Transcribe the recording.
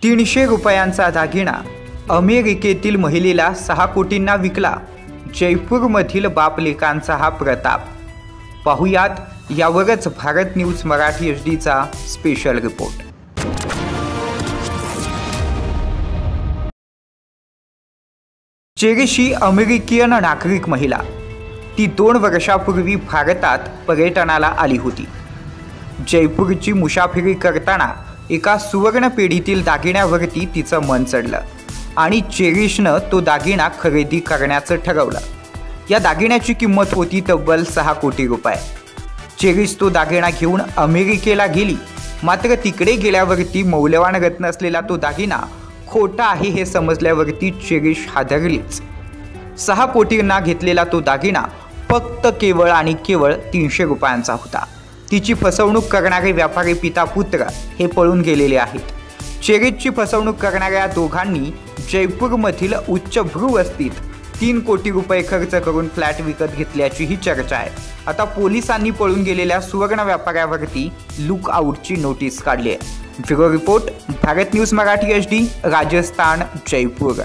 300 रुपयांचा दागिना अमेरिकेतील महिलेला 6 कोटींना विकला। जयपूरमधील बाप-लेकांचा हा प्रताप। पाहुयात यावरच भारत न्यूज मराठी एचडीचा स्पेशल रिपोर्ट। चेरिशी अमेरिकन नागरिक महिला। ती 2 वर्षापूर्वी भारतात पर्यटनाला आली होती। जयपूरची मुसाफिरी करताना एका सुवर्ण पेढीतील दागिन्यावरती तिचं मन चढलं आणि चेरिशनं तो दागिना खरेदी करण्याचं ठरवलं। या दागिन्याची किंमत होती तब्बल 6 कोटी रुपये। चेरिश तो दागिना घेऊन अमेरिकेला गेली, मात्र तिकडे गेल्यावरती मौल्यवान रत्न असलेला तो दागिना खोटा आहे हे समजल्यावरती चेरिश हादरलीच। 6 कोटींना घेतलेला तो दागिना फक्त केवळ आणि केवळ 300 रुपयांचा होता। तिची फसवणूक करणारे व्यापारी पिता पुत्र हे पळून गेलेले आहेत। चेरिशची फसवणूक करणाऱ्या दोघांनी जयपूरमधील उच्चभ्रू वस्तीत 3 कोटी रुपये खर्च करून फ्लॅट विकत घेतल्याची ही चर्चा आहे। आता पोलिसांनी पळून गेलेल्या सुवर्ण व्यापाऱ्यावरती लुक आउटची नोटीस काढली आहे। Bureau report, Bharat news Marathi HD, Rajasthan, Jaipur.